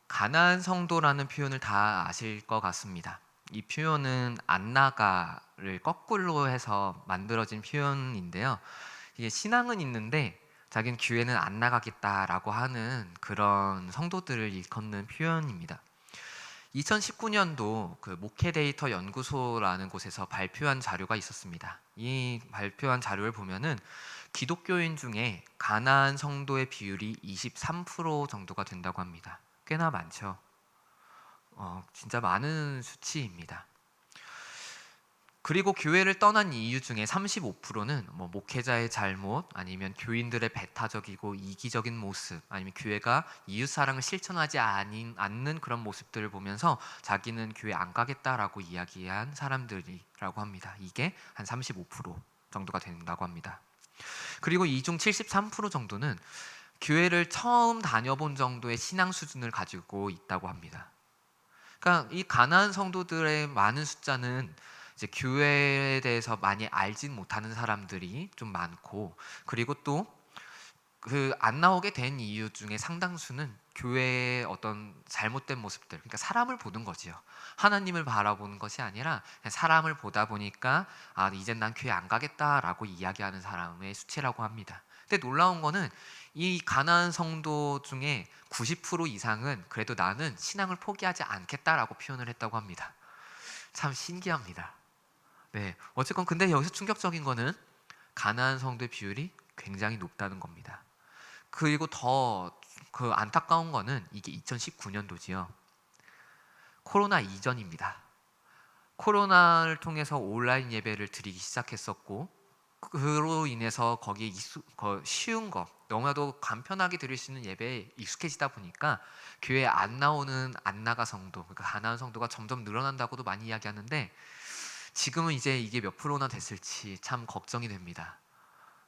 가나안 성도라는 표현을 다 아실 것 같습니다. 이 표현은 안 나가를 거꾸로 해서 만들어진 표현인데요. 이게 신앙은 있는데 자기는 교회는 안 나가겠다라고 하는 그런 성도들을 일컫는 표현입니다. 2019년도 그 목회 데이터 연구소라는 곳에서 발표한 자료가 있었습니다. 이 발표한 자료를 보면은 기독교인 중에 가나안 성도의 비율이 23% 정도가 된다고 합니다. 꽤나 많죠. 진짜 많은 수치입니다. 그리고 교회를 떠난 이유 중에 35%는 뭐 목회자의 잘못, 아니면 교인들의 배타적이고 이기적인 모습, 아니면 교회가 이웃 사랑을 실천하지 않는 그런 모습들을 보면서 자기는 교회 안 가겠다라고 이야기한 사람들이라고 합니다. 이게 한 35% 정도가 된다고 합니다. 그리고 이 중 73% 정도는 교회를 처음 다녀본 정도의 신앙 수준을 가지고 있다고 합니다. 그러니까 이 가나안 성도들의 많은 숫자는 이제 교회에 대해서 많이 알진 못하는 사람들이 좀 많고, 그리고 또 그 안 나오게 된 이유 중에 상당수는 교회의 어떤 잘못된 모습들, 그러니까 사람을 보는 거지요. 하나님을 바라보는 것이 아니라 그냥 사람을 보다 보니까 이젠 난 교회 안 가겠다라고 이야기하는 사람의 수치라고 합니다. 근데 놀라운 거는 이 가나안 성도 중에 90% 이상은 그래도 나는 신앙을 포기하지 않겠다라고 표현을 했다고 합니다. 참 신기합니다. 네, 어쨌건 근데 여기서 충격적인 거는 가나안 성도의 비율이 굉장히 높다는 겁니다. 그리고 더 그 안타까운 거는 이게 2019년도지요. 코로나 이전입니다. 코로나를 통해서 온라인 예배를 드리기 시작했었고, 그로 인해서 거기에 쉬운 거, 너무나도 간편하게 드릴 수 있는 예배에 익숙해지다 보니까 교회에 안 나오는 안 나가 성도, 그러니까 가나안 성도가 점점 늘어난다고도 많이 이야기하는데, 지금은 이제 이게 몇 프로나 됐을지 참 걱정이 됩니다.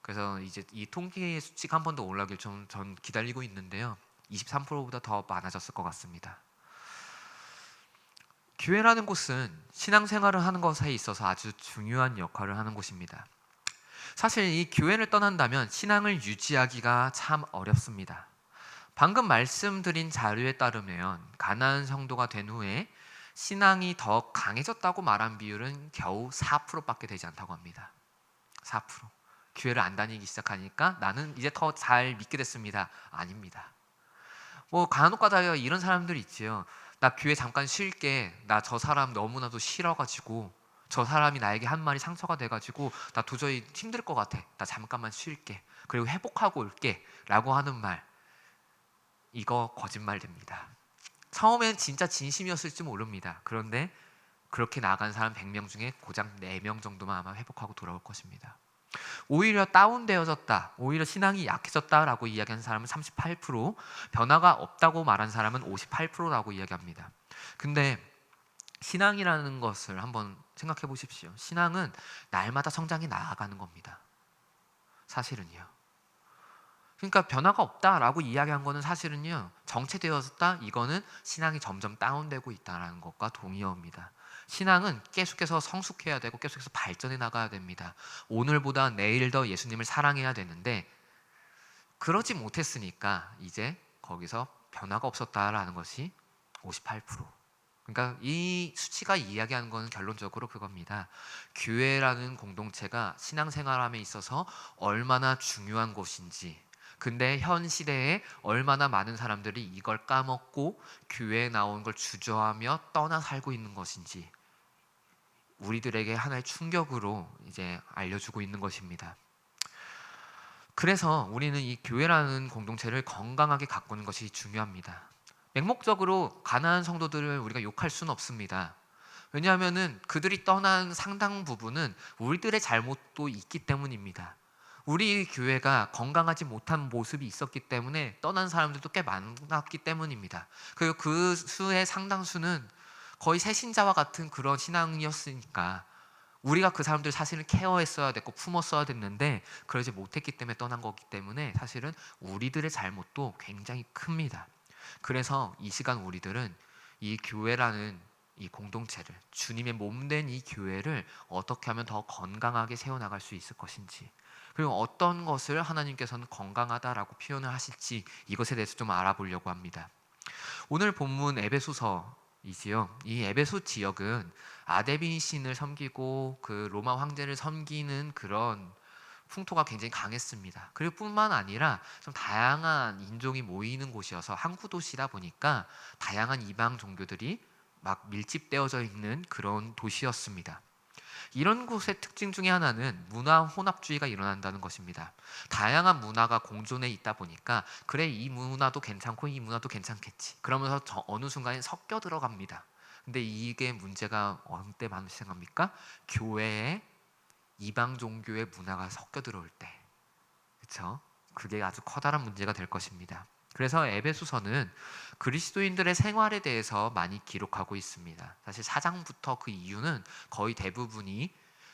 그래서 이제 이 통계의 수치가 한 번 더 올라오길 전 기다리고 있는데요. 23%보다 더 많아졌을 것 같습니다. 교회라는 곳은 신앙생활을 하는 것에 있어서 아주 중요한 역할을 하는 곳입니다. 사실 이 교회를 떠난다면 신앙을 유지하기가 참 어렵습니다. 방금 말씀드린 자료에 따르면 가나안 성도가 된 후에 신앙이 더 강해졌다고 말한 비율은 겨우 4%밖에 되지 않다고 합니다. 4%. 교회를 안 다니기 시작하니까 나는 이제 더 잘 믿게 됐습니다. 아닙니다. 뭐 간혹가다가 이런 사람들이 있지요. 나 교회 잠깐 쉴게. 나 저 사람 너무나도 싫어가지고, 저 사람이 나에게 한 말이 상처가 돼가지고 나 도저히 힘들 것 같아. 나 잠깐만 쉴게. 그리고 회복하고 올게 라고 하는 말, 이거 거짓말됩니다. 처음엔 진짜 진심이었을지 모릅니다. 그런데 그렇게 나간 사람 100명 중에 고작 4명 정도만 아마 회복하고 돌아올 것입니다. 오히려 다운되어졌다, 오히려 신앙이 약해졌다라고 이야기하는 사람은 38%, 변화가 없다고 말한 사람은 58%라고 이야기합니다. 근데 신앙이라는 것을 한번 생각해 보십시오. 신앙은 날마다 성장해 나아가는 겁니다. 사실은요. 그러니까 변화가 없다라고 이야기한 거는 사실은요, 정체되어졌다, 이거는 신앙이 점점 다운되고 있다는 것과 동의어입니다. 신앙은 계속해서 성숙해야 되고 계속해서 발전해 나가야 됩니다. 오늘보다 내일 더 예수님을 사랑해야 되는데 그러지 못했으니까 이제 거기서 변화가 없었다라는 것이 58%. 그러니까 이 수치가 이야기하는 것은 결론적으로 그겁니다. 교회라는 공동체가 신앙생활함에 있어서 얼마나 중요한 곳인지, 근데 현 시대에 얼마나 많은 사람들이 이걸 까먹고 교회에 나온 걸 주저하며 떠나 살고 있는 것인지 우리들에게 하나의 충격으로 이제 알려주고 있는 것입니다. 그래서 우리는 이 교회라는 공동체를 건강하게 가꾸는 것이 중요합니다. 맹목적으로 가난한 성도들을 우리가 욕할 수는 없습니다. 왜냐하면 그들이 떠난 상당 부분은 우리들의 잘못도 있기 때문입니다. 우리 교회가 건강하지 못한 모습이 있었기 때문에 떠난 사람들도 꽤 많았기 때문입니다. 그리고 그 수의 상당수는 거의 새신자와 같은 그런 신앙이었으니까 우리가 그 사람들 사실은 케어했어야 됐고 품었어야 됐는데 그러지 못했기 때문에 떠난 거기 때문에 사실은 우리들의 잘못도 굉장히 큽니다. 그래서 이 시간 우리들은 이 교회라는 이 공동체를, 주님의 몸된 이 교회를 어떻게 하면 더 건강하게 세워나갈 수 있을 것인지, 그리고 어떤 것을 하나님께서는 건강하다라고 표현을 하실지, 이것에 대해서 좀 알아보려고 합니다. 오늘 본문 에베소서이지요. 이 에베소 지역은 아데미 신을 섬기고 그 로마 황제를 섬기는 그런 풍토가 굉장히 강했습니다. 그리고 뿐만 아니라 좀 다양한 인종이 모이는 곳이어서 항구 도시다 보니까 다양한 이방 종교들이 막 밀집되어져 있는 그런 도시였습니다. 이런 곳의 특징 중에 하나는 문화 혼합주의가 일어난다는 것입니다. 다양한 문화가 공존해 있다 보니까 그래 이 문화도 괜찮고 이 문화도 괜찮겠지. 그러면서 어느 순간에 섞여 들어갑니다. 근데 이게 문제가 어느 때 발생합니까? 교회에 이방 종교의 문화가 섞여 들어올 때, 그렇죠? 그게 아주 커다란 문제가 될 것입니다. 그래서 에베소서는 그리스도인들의 생활에 대해서 많이 기록하고 있습니다. 사실 4장부터 그 이유는 거의 대부분이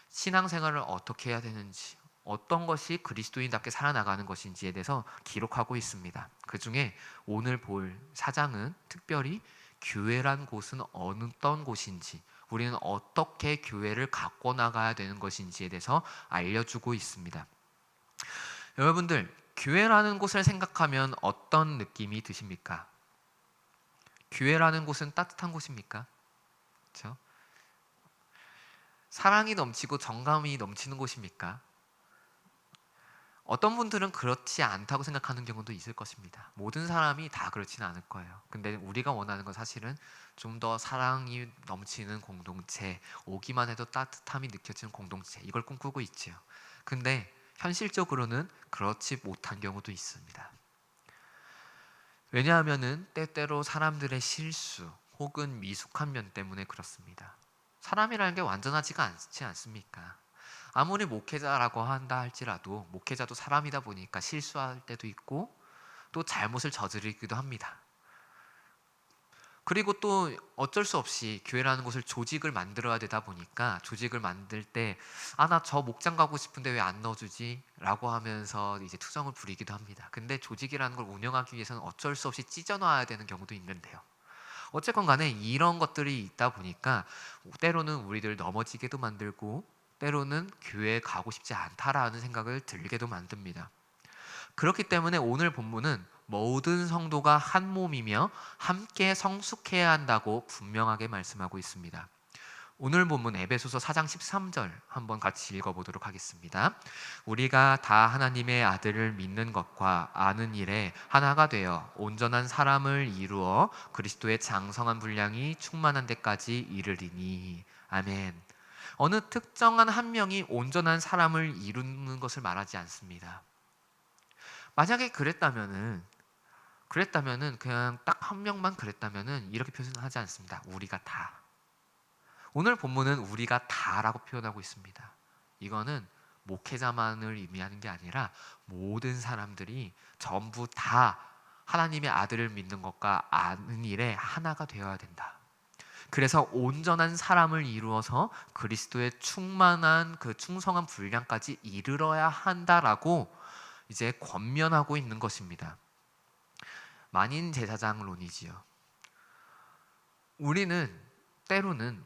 신앙생활을 어떻게 해야 되는지, 어떤 것이 그리스도인답게 살아나가는 것인지에 대해서 기록하고 있습니다. 그 중에 오늘 볼 4장은 특별히 교회란 곳은 어떤 곳인지, 우리는 어떻게 교회를 갖고 나가야 되는 것인지에 대해서 알려주고 있습니다. 여러분들, 교회라는 곳을 생각하면 어떤 느낌이 드십니까? 교회라는 곳은 따뜻한 곳입니까? 그렇죠? 사랑이 넘치고 정감이 넘치는 곳입니까? 어떤 분들은 그렇지 않다고 생각하는 경우도 있을 것입니다. 모든 사람이 다 그렇지는 않을 거예요. 근데 우리가 원하는 건 사실은 좀 더 사랑이 넘치는 공동체, 오기만 해도 따뜻함이 느껴지는 공동체, 이걸 꿈꾸고 있지요. 근데 현실적으로는 그렇지 못한 경우도 있습니다. 왜냐하면은 때때로 사람들의 실수 혹은 미숙한 면 때문에 그렇습니다. 사람이라는 게 완전하지가 않지 않습니까? 아무리 목회자라고 한다 할지라도 목회자도 사람이다 보니까 실수할 때도 있고 또 잘못을 저지르기도 합니다. 그리고 또 어쩔 수 없이 교회라는 곳을 조직을 만들어야 되다 보니까 조직을 만들 때 나 저 목장 가고 싶은데 왜 안 넣어주지? 라고 하면서 이제 투정을 부리기도 합니다. 근데 조직이라는 걸 운영하기 위해서는 어쩔 수 없이 찢어놔야 되는 경우도 있는데요. 어쨌건 간에 이런 것들이 있다 보니까 때로는 우리들 넘어지게도 만들고 때로는 교회에 가고 싶지 않다라는 생각을 들게도 만듭니다. 그렇기 때문에 오늘 본문은 모든 성도가 한 몸이며 함께 성숙해야 한다고 분명하게 말씀하고 있습니다. 오늘 본문 에베소서 4장 13절 한번 같이 읽어보도록 하겠습니다. 우리가 다 하나님의 아들을 믿는 것과 아는 일에 하나가 되어 온전한 사람을 이루어 그리스도의 장성한 분량이 충만한 데까지 이르리니. 아멘. 어느 특정한 한 명이 온전한 사람을 이루는 것을 말하지 않습니다. 만약에 그랬다면은 그냥 딱 한 명만 그랬다면은 이렇게 표현하지 않습니다. 우리가 다. 오늘 본문은 우리가 다라고 표현하고 있습니다. 이거는 목회자만을 의미하는 게 아니라 모든 사람들이 전부 다 하나님의 아들을 믿는 것과 아는 일에 하나가 되어야 된다. 그래서 온전한 사람을 이루어서 그리스도의 충만한 그 충성한 분량까지 이르러야 한다라고 이제 권면하고 있는 것입니다. 만인 제사장론이지요. 우리는 때로는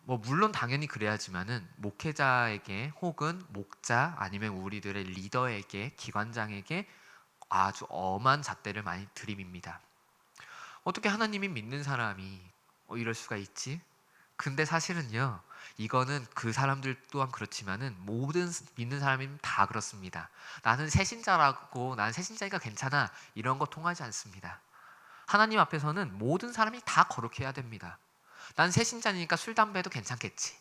물론 당연히 그래야지만은 목회자에게 혹은 목자 아니면 우리들의 리더에게 기관장에게 아주 엄한 잣대를 많이 들이밉니다. 어떻게 하나님이 믿는 사람이 이럴 수가 있지? 근데 사실은요, 이거는 그 사람들 또한 그렇지만은 모든 믿는 사람이 다 그렇습니다. 나는 새신자니까 괜찮아, 이런 거 통하지 않습니다. 하나님 앞에서는 모든 사람이 다 거룩해야 됩니다. 나는 새신자니까 술 담배도 괜찮겠지.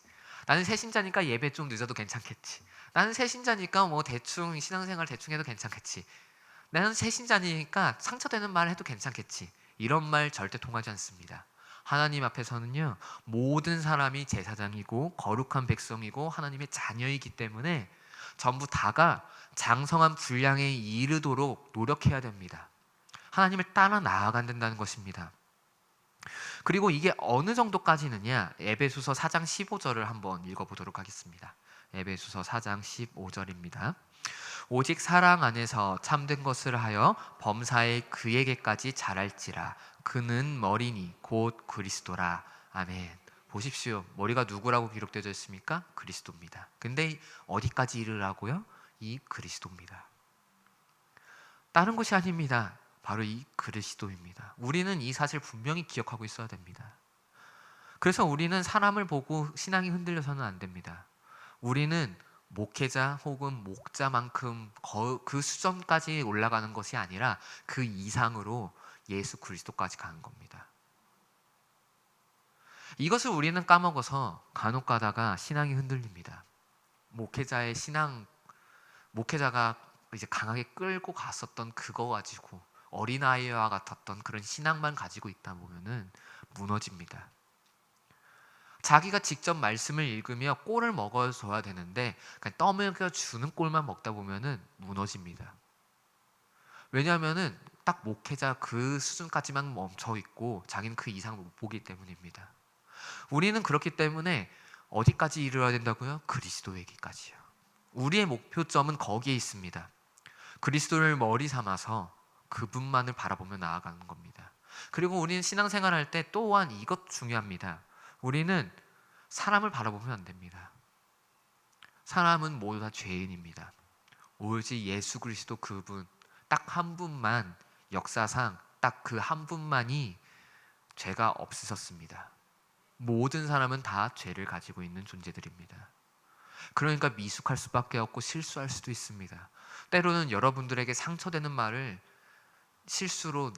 나는 새신자니까 예배 좀 늦어도 괜찮겠지. 나는 새신자니까 대충 신앙생활 대충 해도 괜찮겠지. 나는 새신자니까 상처되는 말 해도 괜찮겠지. 이런 말 절대 통하지 않습니다. 하나님 앞에서는요, 모든 사람이 제사장이고 거룩한 백성이고 하나님의 자녀이기 때문에 전부 다가 장성한 분량에 이르도록 노력해야 됩니다. 하나님을 따라 나아가야 된다는 것입니다. 그리고 이게 어느 정도까지느냐, 에베소서 4장 15절을 한번 읽어보도록 하겠습니다. 에베소서 4장 15절입니다. 오직 사랑 안에서 참된 것을 하여 범사에 그에게까지 자랄지라. 그는 머리니 곧 그리스도라. 아멘. 보십시오. 머리가 누구라고 기록되어 있습니까? 그리스도입니다. 근데 어디까지 이르라고요? 이 그리스도입니다. 다른 것이 아닙니다. 바로 이 그리스도입니다. 우리는 이 사실 분명히 기억하고 있어야 됩니다. 그래서 우리는 사람을 보고 신앙이 흔들려서는 안 됩니다. 우리는 목회자 혹은 목자만큼 그 수준까지 올라가는 것이 아니라 그 이상으로 예수 그리스도까지 가는 겁니다. 이것을 우리는 까먹어서 간혹 가다가 신앙이 흔들립니다. 목회자가 이제 강하게 끌고 갔었던 그거 가지고 어린아이와 같았던 그런 신앙만 가지고 있다 보면은 무너집니다. 자기가 직접 말씀을 읽으며 꼴을 먹어줘야 되는데 그냥 떠먹여 주는 꼴만 먹다 보면은 무너집니다. 왜냐하면은 딱 목회자 그 수준까지만 멈춰 있고 자기는 그 이상을 못 보기 때문입니다. 우리는 그렇기 때문에 어디까지 이르러야 된다고요? 그리스도에게까지요. 우리의 목표점은 거기에 있습니다. 그리스도를 머리 삼아서 그분만을 바라보며 나아가는 겁니다. 그리고 우리는 신앙생활할 때 또한 이것 중요합니다. 우리는 사람을 바라보면 안 됩니다. 사람은 모두 다 죄인입니다. 오로지 예수 그리스도 그분 딱 한 분만, 역사상 딱 그 한 분만이 죄가 없으셨습니다. 모든 사람은 다 죄를 가지고 있는 존재들입니다. 그러니까 미숙할 수밖에 없고 실수할 수도 있습니다. 때로는 여러분들에게 상처되는 말을 실수로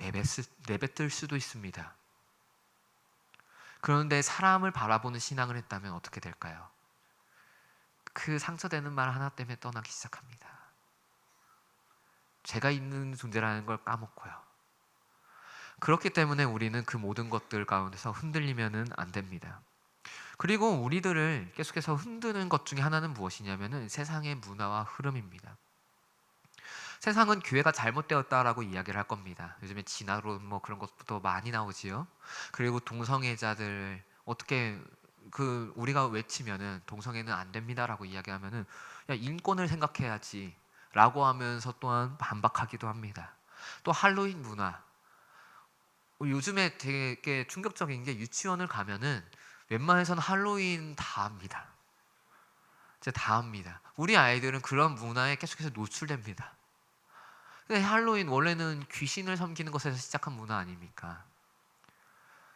내뱉을 수도 있습니다. 그런데 사람을 바라보는 신앙을 했다면 어떻게 될까요? 그 상처되는 말 하나 때문에 떠나기 시작합니다. 죄가 있는 존재라는 걸 까먹고요. 그렇기 때문에 우리는 그 모든 것들 가운데서 흔들리면은 안 됩니다. 그리고 우리들을 계속해서 흔드는 것 중에 하나는 무엇이냐면은 세상의 문화와 흐름입니다. 세상은 교회가 잘못되었다라고 이야기를 할 겁니다. 요즘에 진화론 뭐 그런 것부터 많이 나오지요. 그리고 동성애자들 어떻게 우리가 외치면은 동성애는 안 됩니다라고 이야기하면은 야 인권을 생각해야지라고 하면서 또한 반박하기도 합니다. 또 할로윈 문화 요즘에 되게 충격적인 게 유치원을 가면은 웬만해서는 할로윈 다 합니다. 진짜 다 합니다. 우리 아이들은 그런 문화에 계속해서 노출됩니다. 근데 할로윈 원래는 귀신을 섬기는 것에서 시작한 문화 아닙니까?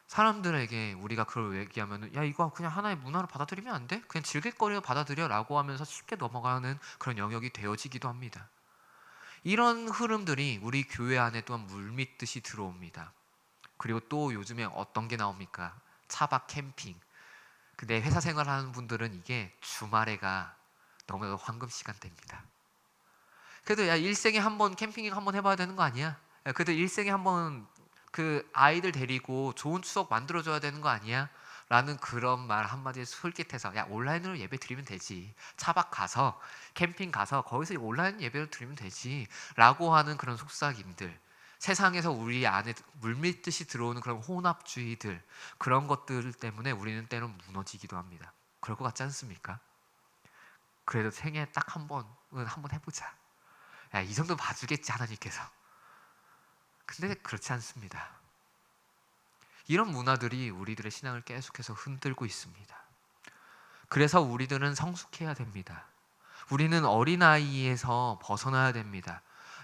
사람들에게 우리가 그걸 얘기하면 야 이거 그냥 하나의 문화로 받아들이면 안 돼? 그냥 즐길거리로 받아들여 라고 하면서 쉽게 넘어가는 그런 영역이 되어지기도 합니다. 이런 흐름들이 우리 교회 안에 또한 물밀듯이 들어옵니다. 그리고 또 요즘에 어떤 게 나옵니까? 차박 캠핑. 내 회사 생활하는 분들은 이게 주말에가 너무나도 황금 시간대입니다. 그래도 야 일생에 한 번 캠핑 한번 해봐야 되는 거 아니야? 야, 그래도 일생에 한 번 그 아이들 데리고 좋은 추억 만들어줘야 되는 거 아니야? 라는 그런 말 한마디에 솔깃해서 야 온라인으로 예배 드리면 되지. 차박 가서 캠핑 가서 거기서 온라인 예배를 드리면 되지 라고 하는 그런 속삭임들, 세상에서 우리 안에 물밀듯이 들어오는 그런 혼합주의들, 그런 것들 때문에 우리는 때론 무너지기도 합니다. 그럴 것 같지 않습니까? 그래도 생애 딱 한 번은 한번 해보자. 야, 이 정도 봐주겠지 하나님께서. 근데 그렇지 않습니다. 이런 문화들이 우리들의 신앙을 계속해서 흔들고 있습니다. 그래서 우리들은 성숙해야 됩니다. 우리는 어린아이에서 벗어나야 됩니다.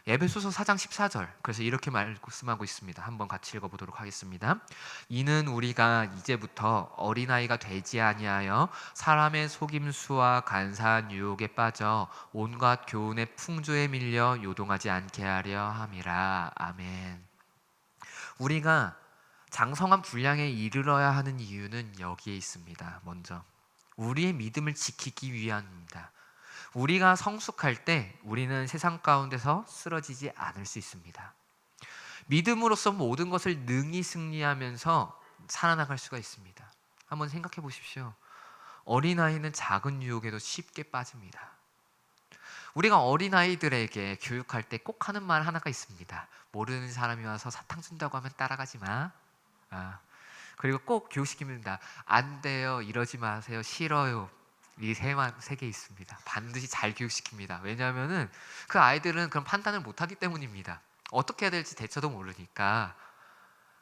에베소서 4장 14절 그래서 이렇게 말씀하고 있습니다. 한번 같이 읽어보도록 하겠습니다. 이는 우리가 이제부터 어린아이가 되지 아니하여 사람의 속임수와 간사한 유혹에 빠져 온갖 교훈의 풍조에 밀려 요동하지 않게 하려 함이라. 아멘. 우리가 장성한 분량에 이르러야 하는 이유는 여기에 있습니다. 먼저 우리의 믿음을 지키기 위함입니다. 우리가 성숙할 때 우리는 세상 가운데서 쓰러지지 않을 수 있습니다. 믿음으로써 모든 것을 능히 승리하면서 살아나갈 수가 있습니다. 한번 생각해 보십시오. 어린아이는 작은 유혹에도 쉽게 빠집니다. 우리가 어린아이들에게 교육할 때 꼭 하는 말 하나가 있습니다. 모르는 사람이 와서 사탕 준다고 하면 따라가지 마. 그리고 꼭 교육시킵니다. 안 돼요, 이러지 마세요, 싫어요. 이 세 개 있습니다. 반드시 잘 교육시킵니다. 왜냐하면은 그 아이들은 그런 판단을 못하기 때문입니다. 어떻게 해야 될지 대처도 모르니까.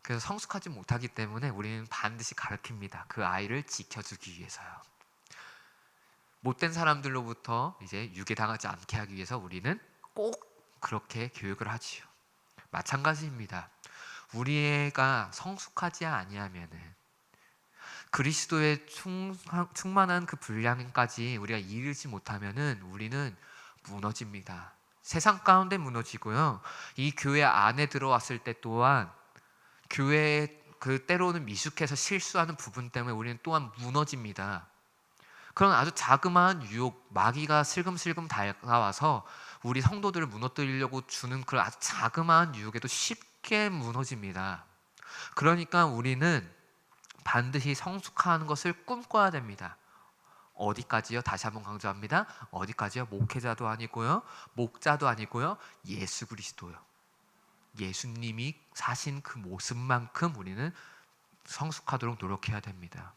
그래서 성숙하지 못하기 때문에 우리는 반드시 가르칩니다. 그 아이를 지켜주기 위해서요. 못된 사람들로부터 이제 유괴당하지 않게 하기 위해서 우리는 꼭 그렇게 교육을 하지요. 마찬가지입니다. 우리가 성숙하지 아니하면은 그리스도의 충만한 그 분량까지 우리가 이르지 못하면은 우리는 무너집니다. 세상 가운데 무너지고요. 이 교회 안에 들어왔을 때 또한 교회에 그 때로는 미숙해서 실수하는 부분 때문에 우리는 또한 무너집니다. 그런 아주 자그마한 유혹, 마귀가 슬금슬금 다가와서 우리 성도들을 무너뜨리려고 주는 그런 아주 자그마한 유혹에도 쉽게 무너집니다. 그러니까 우리는 반드시 성숙하는 것을 꿈꿔야 됩니다. 어디까지요? 다시 한번 강조합니다. 어디까지요? 목회자도 아니고요, 목자도 아니고요, 예수 그리스도요. 예수님이 사신 그 모습만큼 우리는 성숙하도록 노력해야 됩니다.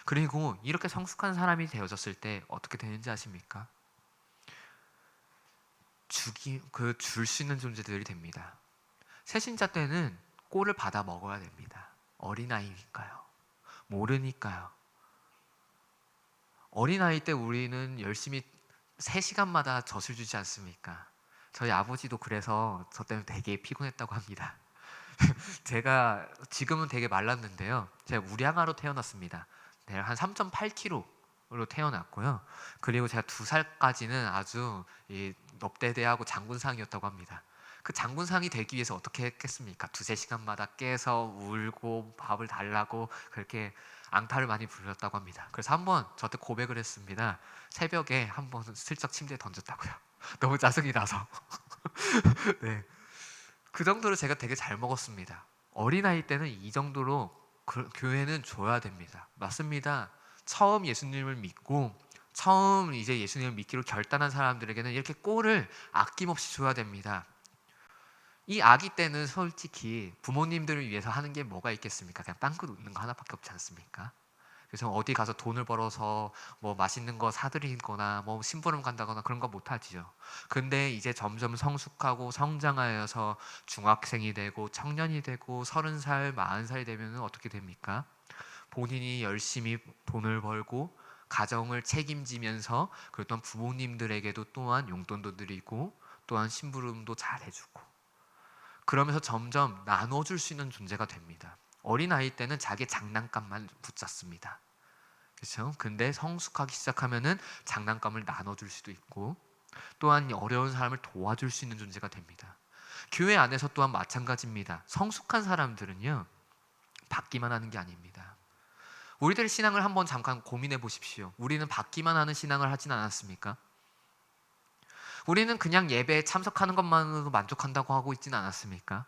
그리고 이렇게 성숙한 사람이 되어졌을 때 어떻게 되는지 아십니까? 줄 수 있는 존재들이 됩니다. 새신자 때는 꼴을 받아 먹어야 됩니다. 어린아이니까요. 모르니까요. 어린아이 때 우리는 열심히 3시간마다 젖을 주지 않습니까? 저희 아버지도 그래서 저 때문에 되게 피곤했다고 합니다. 제가 지금은 되게 말랐는데요. 제가 우량아로 태어났습니다. 네, 한 3.8kg로 태어났고요. 그리고 제가 2살까지는 아주 넙대대하고 장군상이었다고 합니다. 그 장군상이 되기 위해서 어떻게 했겠습니까? 2-3시간마다 깨서 울고 밥을 달라고 그렇게 앙탈을 많이 부렸다고 합니다. 그래서 한번 저한테 고백을 했습니다. 새벽에 한번 슬쩍 침대에 던졌다고요. 너무 짜증이 나서. 네. 그 정도로 제가 되게 잘 먹었습니다. 어린아이 때는 이 정도로 교회는 줘야 됩니다. 맞습니다. 처음 예수님을 믿고 처음 이제 예수님을 믿기로 결단한 사람들에게는 이렇게 꼴을 아낌없이 줘야 됩니다. 이 아기 때는 솔직히 부모님들을 위해서 하는 게 뭐가 있겠습니까? 그냥 빵긋 웃는 거 하나밖에 없지 않습니까? 그래서 어디 가서 돈을 벌어서 뭐 맛있는 거 사드리거나 뭐 심부름 간다거나 그런 거 못하지요. 근데 이제 점점 성숙하고 성장하여서 중학생이 되고 청년이 되고 30살, 40살이 되면 어떻게 됩니까? 본인이 열심히 돈을 벌고 가정을 책임지면서 그리고 또한 부모님들에게도 또한 용돈도 드리고 또한 심부름도 잘 해주고 그러면서 점점 나눠줄 수 있는 존재가 됩니다. 어린아이 때는 자기 장난감만 붙잡습니다. 그렇죠? 근데 성숙하기 시작하면은 장난감을 나눠줄 수도 있고 또한 어려운 사람을 도와줄 수 있는 존재가 됩니다. 교회 안에서 또한 마찬가지입니다. 성숙한 사람들은요 받기만 하는 게 아닙니다. 우리들의 신앙을 한번 잠깐 고민해 보십시오. 우리는 받기만 하는 신앙을 하진 않았습니까? 우리는 그냥 예배에 참석하는 것만으로 만족한다고 하고 있지는 않았습니까?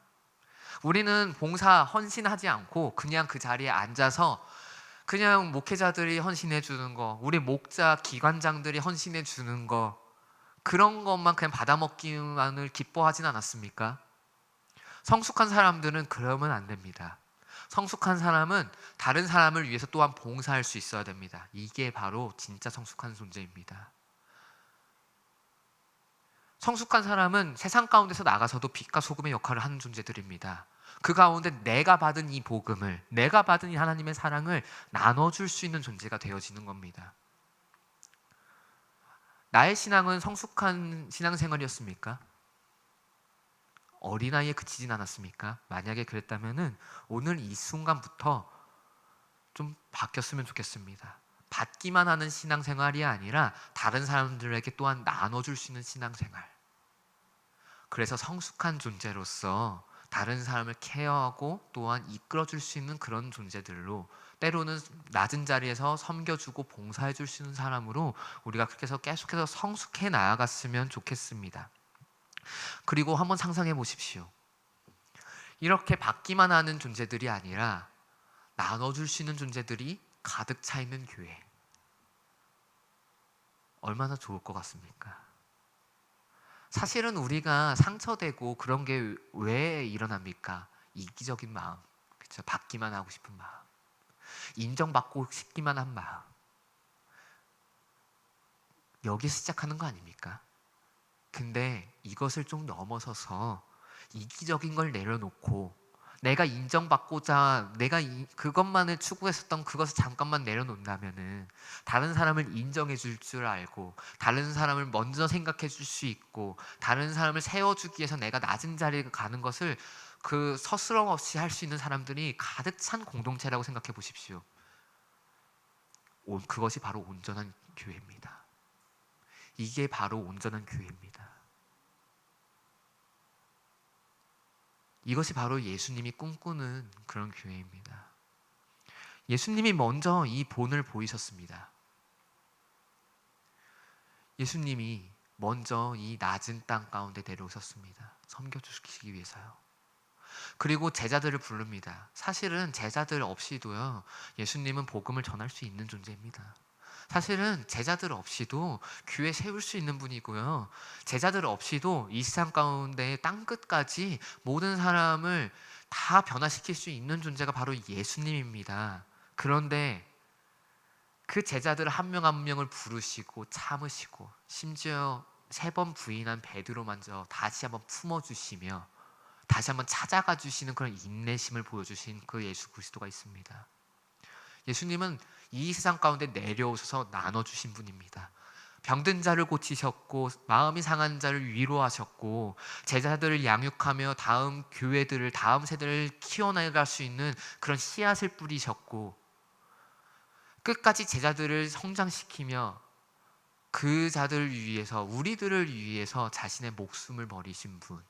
우리는 봉사 헌신하지 않고 그냥 그 자리에 앉아서 그냥 목회자들이 헌신해 주는 거, 우리 목자 기관장들이 헌신해 주는 거 그런 것만 그냥 받아먹기만을 기뻐하진 않았습니까? 성숙한 사람들은 그러면 안 됩니다. 성숙한 사람은 다른 사람을 위해서 또한 봉사할 수 있어야 됩니다. 이게 바로 진짜 성숙한 존재입니다. 성숙한 사람은 세상 가운데서 나가서도 빛과 소금의 역할을 하는 존재들입니다. 그 가운데 내가 받은 이 복음을, 내가 받은 이 하나님의 사랑을 나눠줄 수 있는 존재가 되어지는 겁니다. 나의 신앙은 성숙한 신앙생활이었습니까? 어린아이에 그치진 않았습니까? 만약에 그랬다면 오늘 이 순간부터 좀 바뀌었으면 좋겠습니다. 받기만 하는 신앙생활이 아니라 다른 사람들에게 또한 나눠줄 수 있는 신앙생활. 그래서 성숙한 존재로서 다른 사람을 케어하고 또한 이끌어줄 수 있는 그런 존재들로 때로는 낮은 자리에서 섬겨주고 봉사해줄 수 있는 사람으로 우리가 그렇게 해서 계속해서 성숙해 나아갔으면 좋겠습니다. 그리고 한번 상상해 보십시오. 이렇게 받기만 하는 존재들이 아니라 나눠줄 수 있는 존재들이 가득 차 있는 교회. 얼마나 좋을 것 같습니까? 사실은 우리가 상처되고 그런 게 왜 일어납니까? 이기적인 마음, 그렇죠? 받기만 하고 싶은 마음, 인정받고 싶기만 한 마음. 여기서 시작하는 거 아닙니까? 근데 이것을 좀 넘어서서 이기적인 걸 내려놓고 내가 인정받고자 내가 그것만을 추구했었던 그것을 잠깐만 내려놓는다면은 다른 사람을 인정해 줄 줄 알고 다른 사람을 먼저 생각해 줄 수 있고 다른 사람을 세워주기 위해서 내가 낮은 자리에 가는 것을 그 서스럼 없이 할 수 있는 사람들이 가득 찬 공동체라고 생각해 보십시오. 그것이 바로 온전한 교회입니다. 이게 바로 온전한 교회입니다. 이것이 바로 예수님이 꿈꾸는 그런 교회입니다. 예수님이 먼저 이 본을 보이셨습니다. 예수님이 먼저 이 낮은 땅 가운데 내려오셨습니다. 섬겨주시기 위해서요. 그리고 제자들을 부릅니다. 사실은 제자들 없이도요, 예수님은 복음을 전할 수 있는 존재입니다. 사실은 제자들 없이도 교회 세울 수 있는 분이고요. 제자들 없이도 이 세상 가운데 땅끝까지 모든 사람을 다 변화시킬 수 있는 존재가 바로 예수님입니다. 그런데 그 제자들 한 명 한 명을 부르시고 참으시고 심지어 3번 부인한 베드로마저 다시 한번 품어주시며 다시 한번 찾아가 주시는 그런 인내심을 보여주신 그 예수 그리스도가 있습니다. 예수님은 이 세상 가운데 내려오셔서 나눠주신 분입니다. 병든 자를 고치셨고 마음이 상한 자를 위로하셨고 제자들을 양육하며 다음 교회들을 다음 세대를 키워나갈 수 있는 그런 씨앗을 뿌리셨고 끝까지 제자들을 성장시키며 그 자들을 위해서 우리들을 위해서 자신의 목숨을 버리신 분,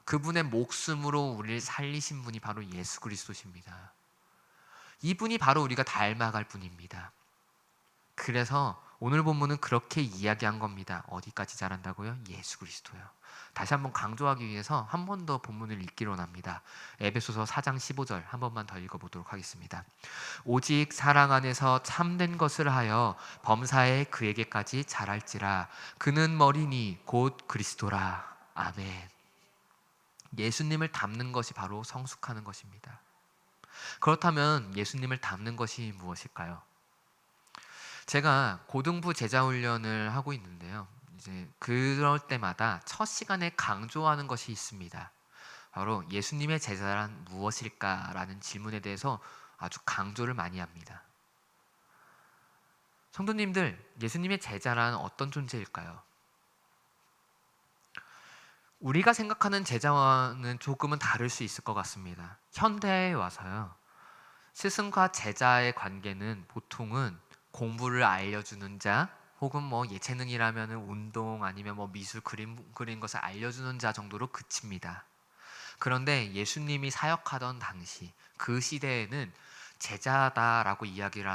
그분의 목숨으로 우리를 살리신 분이 바로 예수 그리스도십니다. 이분이 바로 우리가 닮아갈 분입니다. 그래서 오늘 본문은 그렇게 이야기한 겁니다. 어디까지 잘한다고요? 예수 그리스도요. 다시 한번 강조하기 위해서 한 번 더 본문을 읽기로 합니다. 에베소서 4장 15절 한 번만 더 읽어보도록 하겠습니다. 오직 사랑 안에서 참된 것을 하여 범사에 그에게까지 자랄지라. 그는 머리니 곧 그리스도라. 아멘. 예수님을 닮는 것이 바로 성숙하는 것입니다. 그렇다면 예수님을 닮는 것이 무엇일까요? 제가 고등부 제자훈련을 하고 있는데요. 이제 그럴 때마다 첫 시간에 강조하는 것이 있습니다. 바로 예수님의 제자란 무엇일까라는 질문에 대해서 아주 강조를 많이 합니다. 성도님들, 예수님의 제자란 어떤 존재일까요? 우리가 생각하는 제자와는 조금은 다를 수 있을 것 같습니다. 현대에 와서요, 스승과 제자의 관계는 보통은 공부를 알려주는 자, 혹은 뭐 예체능이라면 운동 아니면 뭐 미술 그린 것을 알려주는 자 정도로 그칩니다. 그런데 예수님이 사역하던 당시 그 시대에는 제자다라고 이야기를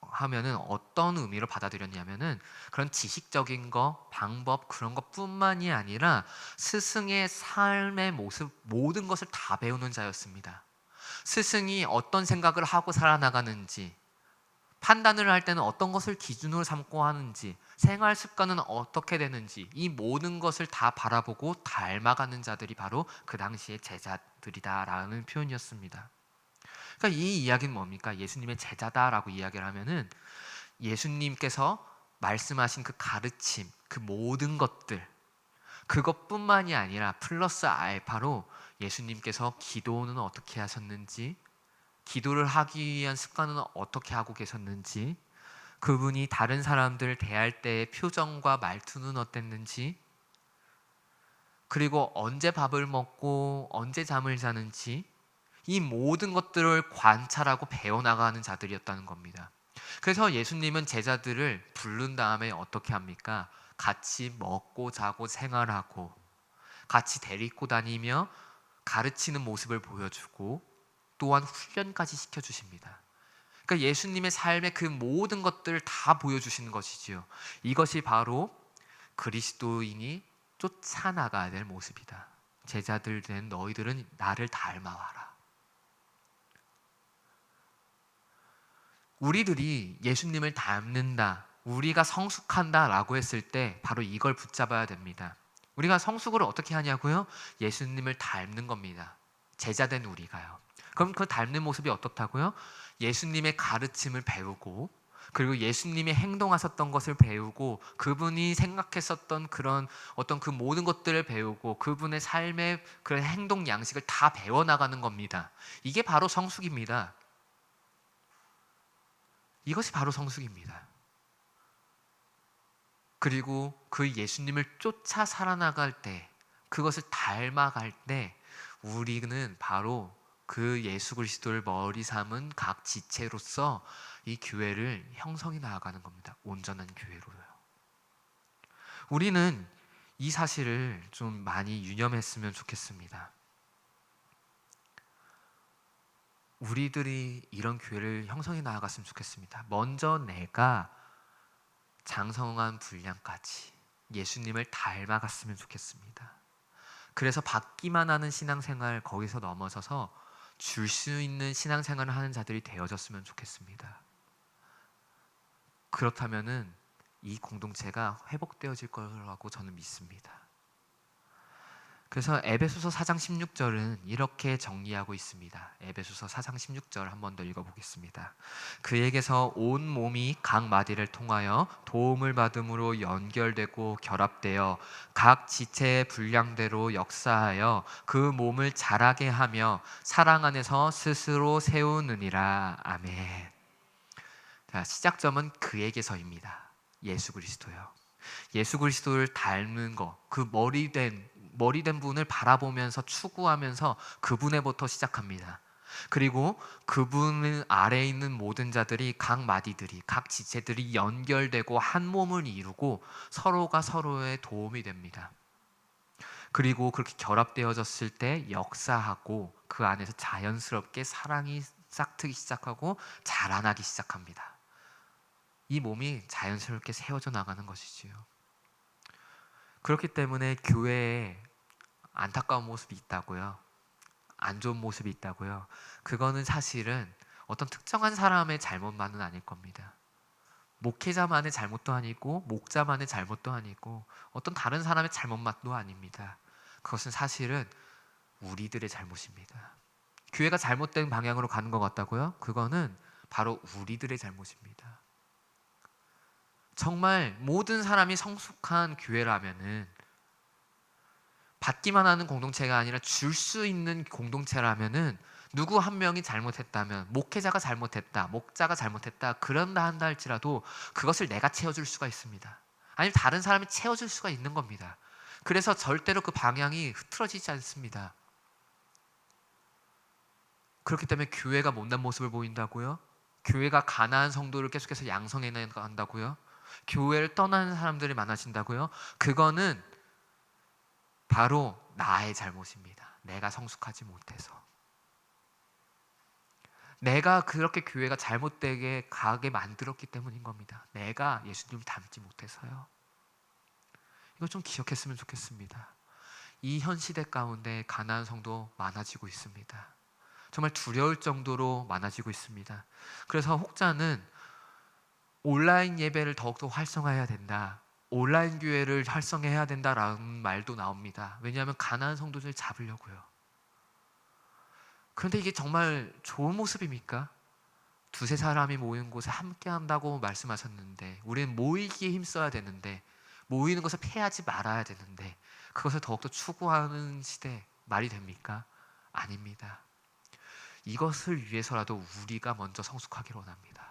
하면은 어떤 의미로 받아들였냐면은 그런 지식적인 거, 방법 그런 것뿐만이 아니라 스승의 삶의 모습 모든 것을 다 배우는 자였습니다. 스승이 어떤 생각을 하고 살아나가는지, 판단을 할 때는 어떤 것을 기준으로 삼고 하는지, 생활 습관은 어떻게 되는지 이 모든 것을 다 바라보고 닮아가는 자들이 바로 그 당시의 제자들이다라는 표현이었습니다. 그러니까 이 이야기는 뭡니까? 예수님의 제자다라고 이야기를 하면은 예수님께서 말씀하신 그 가르침, 그 모든 것들 그것뿐만이 아니라 플러스 알파로 예수님께서 기도는 어떻게 하셨는지, 기도를 하기 위한 습관은 어떻게 하고 계셨는지, 그분이 다른 사람들을 대할 때의 표정과 말투는 어땠는지, 그리고 언제 밥을 먹고 언제 잠을 자는지 이 모든 것들을 관찰하고 배워나가는 자들이었다는 겁니다. 그래서 예수님은 제자들을 부른 다음에 어떻게 합니까? 같이 먹고 자고 생활하고 같이 데리고 다니며 가르치는 모습을 보여주고 또한 훈련까지 시켜주십니다. 그러니까 예수님의 삶의 그 모든 것들을 다 보여주시는 것이지요. 이것이 바로 그리스도인이 쫓아나가야 될 모습이다. 제자들 된 너희들은 나를 닮아와라. 우리들이 예수님을 닮는다, 우리가 성숙한다 라고 했을 때 바로 이걸 붙잡아야 됩니다. 우리가 성숙을 어떻게 하냐고요? 예수님을 닮는 겁니다. 제자된 우리가요. 그럼 그 닮는 모습이 어떻다고요? 예수님의 가르침을 배우고 그리고 예수님이 행동하셨던 것을 배우고 그분이 생각했었던 그런 어떤 그 모든 것들을 배우고 그분의 삶의 그런 행동 양식을 다 배워나가는 겁니다. 이게 바로 성숙입니다. 이것이 바로 성숙입니다. 그리고 그 예수님을 쫓아 살아나갈 때, 그것을 닮아갈 때 우리는 바로 그 예수 그리스도를 머리 삼은 각 지체로서 이 교회를 형성해 나아가는 겁니다. 온전한 교회로요. 우리는 이 사실을 좀 많이 유념했으면 좋겠습니다. 우리들이 이런 교회를 형성해 나아갔으면 좋겠습니다. 먼저 내가 장성한 분량까지 예수님을 닮아갔으면 좋겠습니다. 그래서 받기만 하는 신앙생활, 거기서 넘어서서 줄 수 있는 신앙생활을 하는 자들이 되어졌으면 좋겠습니다. 그렇다면은 이 공동체가 회복되어질 거라고 저는 믿습니다. 그래서 에베소서 4장 16절은 이렇게 정리하고 있습니다. 에베소서 4장 16절 한 번 더 읽어보겠습니다. 그에게서 온 몸이 각 마디를 통하여 도움을 받음으로 연결되고 결합되어 각 지체의 분량대로 역사하여 그 몸을 자라게 하며 사랑 안에서 스스로 세우느니라. 아멘. 자, 시작점은 그에게서입니다. 예수 그리스도요. 예수 그리스도를 닮은 것, 그 머리된 분을 바라보면서 추구하면서 그분에부터 시작합니다. 그리고 그분 아래에 있는 모든 자들이, 각 마디들이, 각 지체들이 연결되고 한 몸을 이루고 서로가 서로의 도움이 됩니다. 그리고 그렇게 결합되어졌을 때 역사하고 그 안에서 자연스럽게 사랑이 싹트기 시작하고 자라나기 시작합니다. 이 몸이 자연스럽게 세워져 나가는 것이지요. 그렇기 때문에 교회에 안타까운 모습이 있다고요. 안 좋은 모습이 있다고요. 그거는 사실은 어떤 특정한 사람의 잘못만은 아닐 겁니다. 목회자만의 잘못도 아니고 목자만의 잘못도 아니고 어떤 다른 사람의 잘못만도 아닙니다. 그것은 사실은 우리들의 잘못입니다. 교회가 잘못된 방향으로 가는 것 같다고요? 그거는 바로 우리들의 잘못입니다. 정말 모든 사람이 성숙한 교회라면은, 받기만 하는 공동체가 아니라 줄 수 있는 공동체라면은, 누구 한 명이 잘못했다면, 목회자가 잘못했다, 목자가 잘못했다, 그런다 한다 할지라도 그것을 내가 채워줄 수가 있습니다. 아니면 다른 사람이 채워줄 수가 있는 겁니다. 그래서 절대로 그 방향이 흐트러지지 않습니다. 그렇기 때문에 교회가 못난 모습을 보인다고요? 교회가 가난한 성도를 계속해서 양성해 나간다고요? 교회를 떠나는 사람들이 많아진다고요? 그거는 바로 나의 잘못입니다. 내가 성숙하지 못해서. 내가 그렇게 교회가 잘못되게 가게 만들었기 때문인 겁니다. 내가 예수님을 닮지 못해서요. 이거 좀 기억했으면 좋겠습니다. 이 현 시대 가운데 가난한 성도 많아지고 있습니다. 정말 두려울 정도로 많아지고 있습니다. 그래서 혹자는 온라인 예배를 더욱더 활성화해야 된다, 온라인 교회를 활성화해야 된다라는 말도 나옵니다. 왜냐하면 가난한 성도들 잡으려고요. 그런데 이게 정말 좋은 모습입니까? 두세 사람이 모인 곳에 함께 한다고 말씀하셨는데, 우리는 모이기에 힘써야 되는데, 모이는 것을 패하지 말아야 되는데, 그것을 더욱더 추구하는 시대 말이 됩니까? 아닙니다. 이것을 위해서라도 우리가 먼저 성숙하기를 원합니다.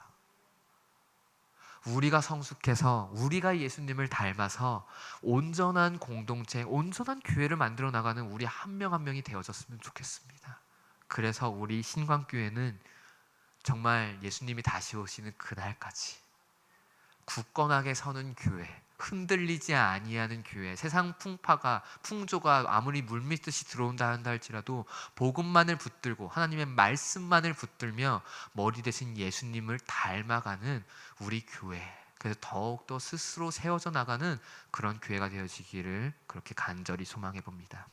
우리가 성숙해서 우리가 예수님을 닮아서 온전한 공동체, 온전한 교회를 만들어 나가는 우리 한 명 한 명이 되어졌으면 좋겠습니다. 그래서 우리 신광교회는 정말 예수님이 다시 오시는 그날까지 굳건하게 서는 교회, 흔들리지 아니하는 교회, 세상 풍조가 아무리 물밀듯이 들어온다 한다 할지라도 복음만을 붙들고 하나님의 말씀만을 붙들며 머리 대신 예수님을 닮아가는 우리 교회, 그래서 더욱더 스스로 세워져 나가는 그런 교회가 되어지기를 그렇게 간절히 소망해 봅니다.